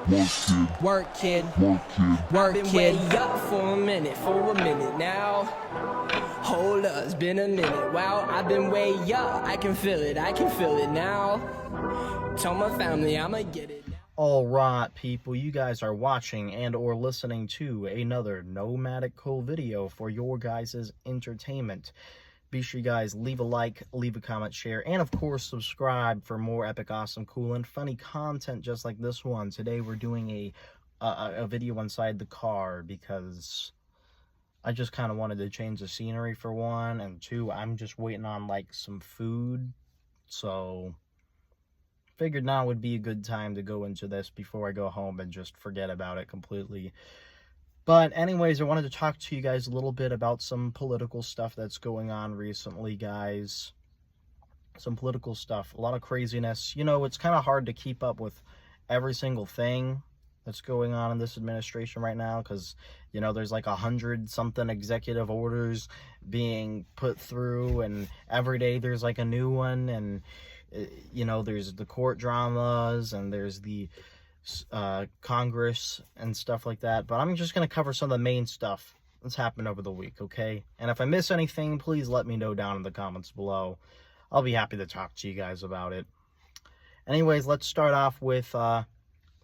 Work kid, work Been way up for a minute now. Hold up, it's been a minute. Wow, I've been way up. I can feel it now. Tell my family I'ma get it now. All right, people, you guys are watching and or listening to another Nomadic Cool video for your guys' entertainment. Be sure you guys leave a like, leave a comment, share, and of course subscribe for more epic, awesome, cool, and funny content just like this one. Today we're doing a video inside the car because I just kind of wanted to change the scenery for one, and two, I'm just waiting on like some food, so figured now would be a good time to go into this before I go home and just forget about it completely. But anyways, I wanted to talk to you guys a little bit about some political stuff that's going on recently, guys. Some political stuff, a lot of craziness. You know, it's kind of hard to keep up with every single thing that's going on in this administration right now because, you know, there's like 100-something executive orders being put through, and every day there's like a new one, and, you know, there's the court dramas, and there's the Congress and stuff like that. But I'm just going to cover some of the main stuff that's happened over the week, okay? And if I miss anything, please let me know down in the comments below. I'll be happy to talk to you guys about it. Anyways, let's start off with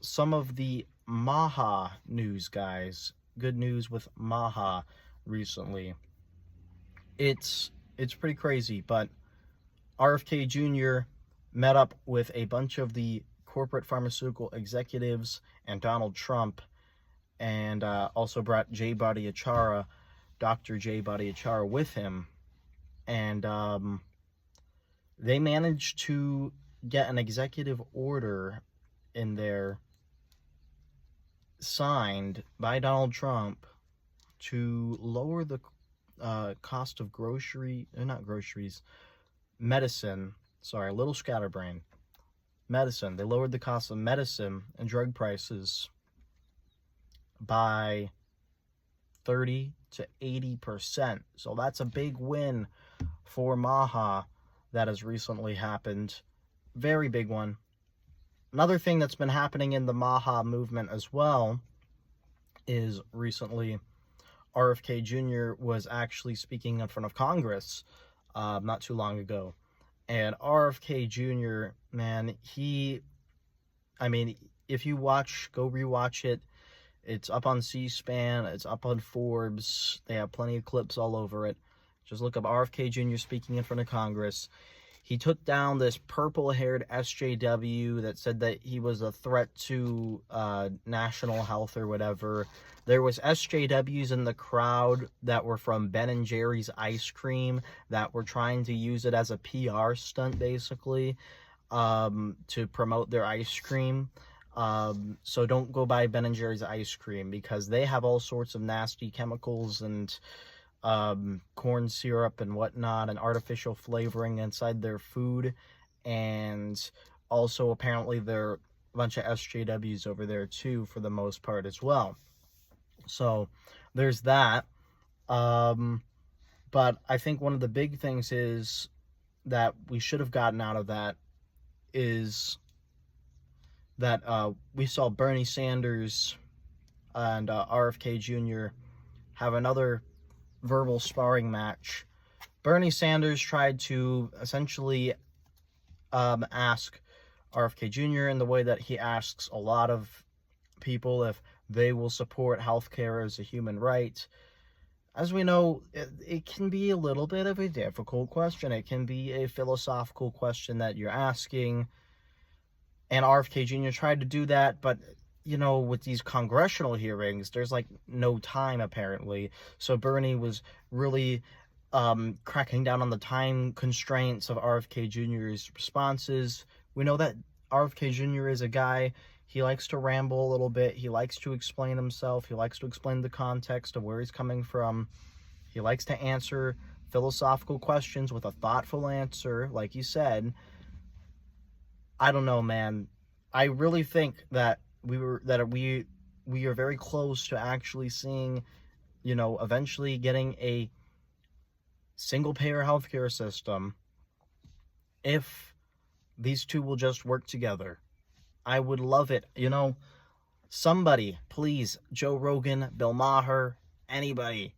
some of the Maha news, guys. Good news with Maha recently. It's pretty crazy, but RFK Jr. met up with a bunch of the corporate pharmaceutical executives and Donald Trump, and also brought Jay Bhattacharya, Dr. Jay Bhattacharya, with him, and they managed to get an executive order in there signed by Donald Trump to lower the cost of medicine. Sorry, a little scatterbrain. Medicine. They lowered the cost of medicine and drug prices by 30 to 80%. So that's a big win for Maha that has recently happened. Very big one. Another thing that's been happening in the Maha movement as well is recently RFK Jr. was actually speaking in front of Congress not too long ago. And RFK Jr., man, if you go rewatch it. It's up on C-SPAN, it's up on Forbes. They have plenty of clips all over it. Just look up RFK Jr. speaking in front of Congress. He took down this purple-haired SJW that said that he was a threat to national health or whatever. There was SJWs in the crowd that were from Ben & Jerry's ice cream that were trying to use it as a PR stunt, basically, to promote their ice cream. So don't go buy Ben & Jerry's ice cream because they have all sorts of nasty chemicals and corn syrup and whatnot and artificial flavoring inside their food, and also apparently there are a bunch of SJWs over there too for the most part as well. So there's that. But I think one of the big things is that we should have gotten out of that is that we saw Bernie Sanders and RFK Jr. have another verbal sparring match. Bernie Sanders tried to essentially ask RFK Jr. in the way that he asks a lot of people if they will support healthcare as a human right. As we know, it can be a little bit of a difficult question. It can be a philosophical question that you're asking. And RFK Jr. tried to do that, but, you know, with these congressional hearings, there's, like, no time, apparently. So Bernie was really cracking down on the time constraints of RFK Jr.'s responses. We know that RFK Jr. is a guy, he likes to ramble a little bit. He likes to explain himself. He likes to explain the context of where he's coming from. He likes to answer philosophical questions with a thoughtful answer, like you said. I don't know, man. I really think that we are very close to actually seeing, you know, eventually getting a single-payer healthcare system if these two will just work together. I would love it. You know, Somebody, please, Joe Rogan, Bill Maher, anybody,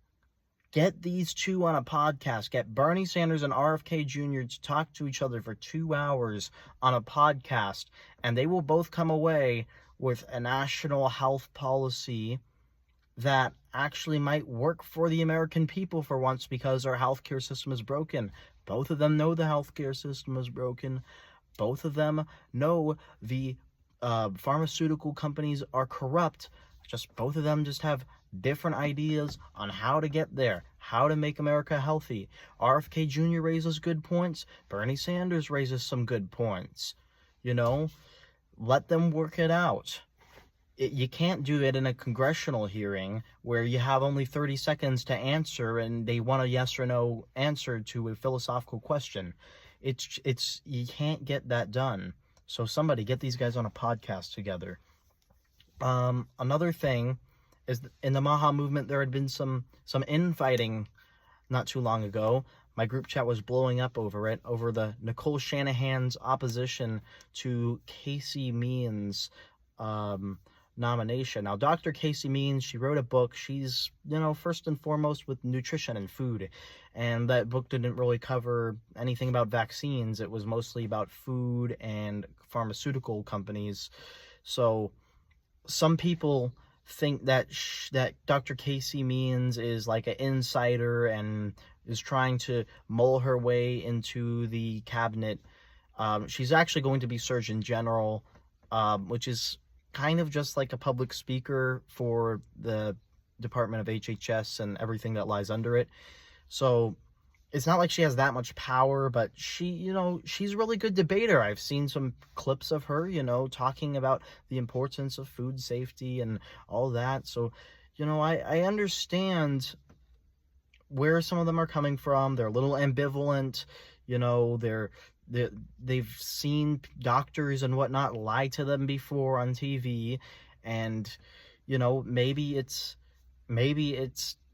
get these two on a podcast. Get Bernie Sanders and RFK Jr. to talk to each other for 2 hours on a podcast, and they will both come away with a national health policy that actually might work for the American people for once, because our healthcare system is broken. Both of them know the healthcare system is broken. Both of them know the pharmaceutical companies are corrupt. Just both of them just have different ideas on how to get there, how to make America healthy. RFK Jr. raises good points. Bernie Sanders raises some good points. You know, let them work it out. You can't do it in a congressional hearing where you have only 30 seconds to answer and they want a yes or no answer to a philosophical question. It's you can't get that done. So somebody get these guys on a podcast together. Another thing is, in the Maha movement, there had been some infighting not too long ago. My group chat was blowing up over it, over the Nicole Shanahan's opposition to Casey Means' nomination. Now, Dr. Casey Means, she wrote a book. She's, first and foremost with nutrition and food. And that book didn't really cover anything about vaccines. It was mostly about food and pharmaceutical companies. So some people think that that Dr. Casey Means is like an insider and is trying to mull her way into the cabinet. She's actually going to be Surgeon General, which is kind of just like a public speaker for the Department of HHS and everything that lies under it. So it's not like she has that much power, but she, she's a really good debater. I've seen some clips of her, talking about the importance of food safety and all that. So, I understand where some of them are coming from. They're a little ambivalent, they've seen doctors and whatnot lie to them before on TV, and maybe it's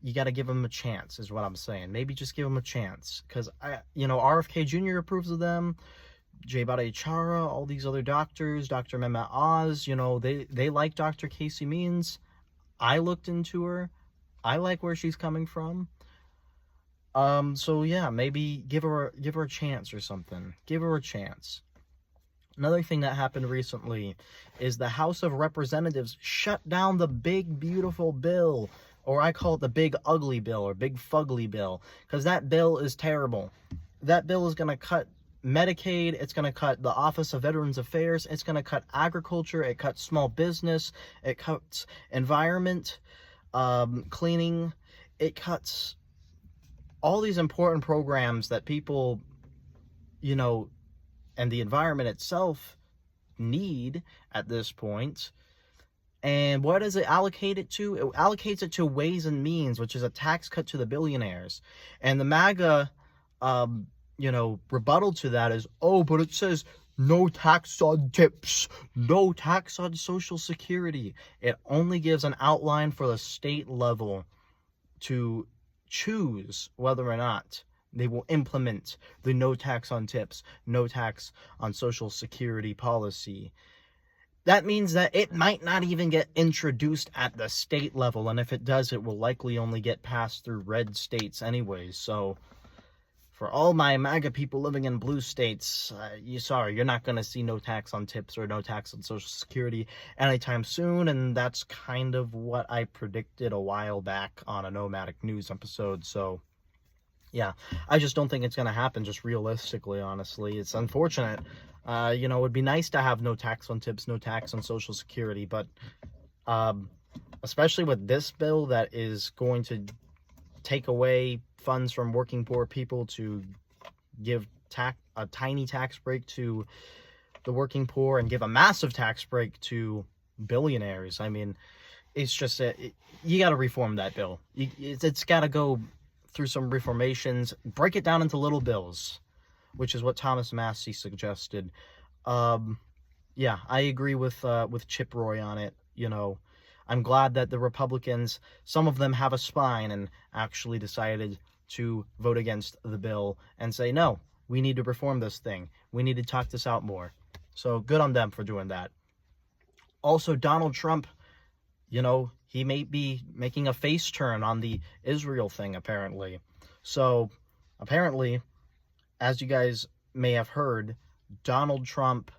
you got to give them a chance, is what I'm saying. Maybe just give them a chance, because RFK Jr. approves of them, Jay Bhattacharya, all these other doctors, Dr. Mehmet Oz, they like Dr. Casey Means. I looked into her. I like where she's coming from. So yeah, maybe give her a chance or something. Give her a chance. Another thing that happened recently is the House of Representatives shut down the big, beautiful bill, or I call it the big, ugly bill, or big, fugly bill, because that bill is terrible. That bill is going to cut Medicaid, it's going to cut the Office of Veterans Affairs, it's going to cut agriculture, it cuts small business, it cuts environment, cleaning, it cuts all these important programs that people, and the environment itself need at this point. And what does it allocate it to? It allocates it to Ways and Means, which is a tax cut to the billionaires. And the MAGA, rebuttal to that is, but it says no tax on tips, no tax on Social Security. It only gives an outline for the state level to choose whether or not they will implement the no tax on tips, no tax on Social Security policy. That means that it might not even get introduced at the state level, and if it does, it will likely only get passed through red states anyways. So for all my MAGA people living in blue states, you're not going to see no tax on tips or no tax on Social Security anytime soon, and that's kind of what I predicted a while back on a Nomadic News episode. So yeah, I just don't think it's going to happen, just realistically, honestly. It's unfortunate. It would be nice to have no tax on tips, no tax on Social Security, but especially with this bill that is going to take away funds from working poor people to give a tiny tax break to the working poor and give a massive tax break to billionaires. I mean, it's just you got to reform that bill. It's got to go through some reformations, break it down into little bills, which is what Thomas Massie suggested. Yeah, I agree with Chip Roy on it. I'm glad that the Republicans, some of them have a spine and actually decided to vote against the bill and say, no, we need to reform this thing. We need to talk this out more. So good on them for doing that. Also, Donald Trump he may be making a face turn on the Israel thing, apparently. So, apparently, as you guys may have heard, Donald Trump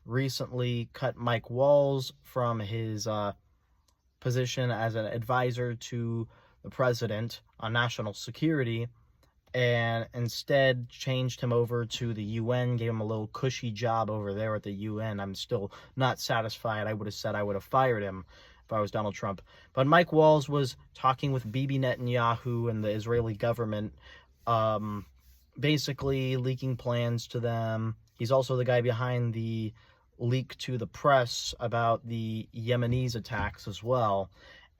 recently cut Mike Walls from his position as an advisor to the president on national security, and instead changed him over to the UN, gave him a little cushy job over there at the UN. I'm still not satisfied. I would have said I would have fired him if I was Donald Trump. But Mike Walls was talking with Bibi Netanyahu and the Israeli government, basically leaking plans to them. He's also the guy behind the leak to the press about the Yemenis attacks as well.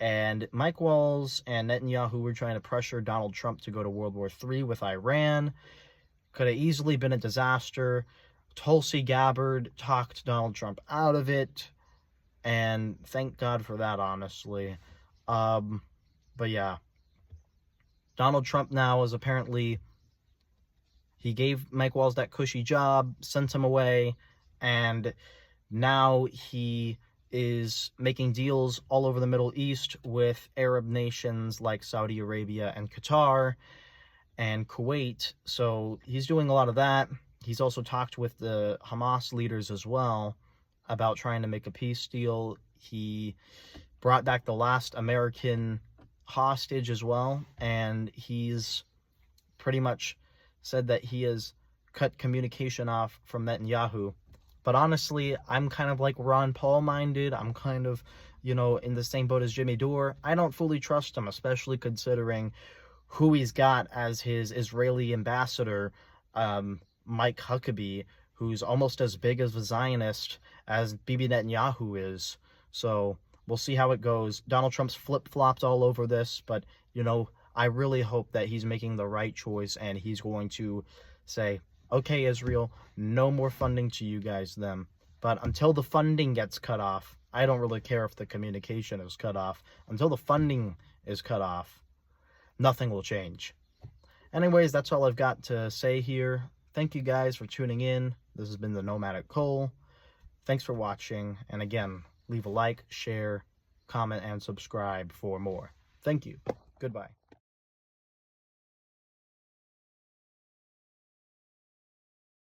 And Mike Walls and Netanyahu were trying to pressure Donald Trump to go to World War III with Iran. Could have easily been a disaster. Tulsi Gabbard talked Donald Trump out of it. And thank God for that, honestly. But yeah. Donald Trump now is apparently... He gave Mike Walls that cushy job, sent him away, and now he is making deals all over the Middle East with Arab nations like Saudi Arabia and Qatar and Kuwait. So he's doing a lot of that. He's also talked with the Hamas leaders as well about trying to make a peace deal. He brought back the last American hostage as well, and he's pretty much said that he has cut communication off from Netanyahu. But honestly, I'm kind of like Ron Paul minded. I'm kind of, in the same boat as Jimmy Dore. I don't fully trust him, especially considering who he's got as his Israeli ambassador, Mike Huckabee, who's almost as big of a Zionist as Bibi Netanyahu is. So we'll see how it goes. Donald Trump's flip-flopped all over this, but, I really hope that he's making the right choice and he's going to say, okay, Israel, no more funding to you guys then. But until the funding gets cut off, I don't really care if the communication is cut off. Until the funding is cut off, nothing will change. Anyways, that's all I've got to say here. Thank you guys for tuning in. This has been the Nomadic Cole. Thanks for watching. And again, leave a like, share, comment, and subscribe for more. Thank you. Goodbye.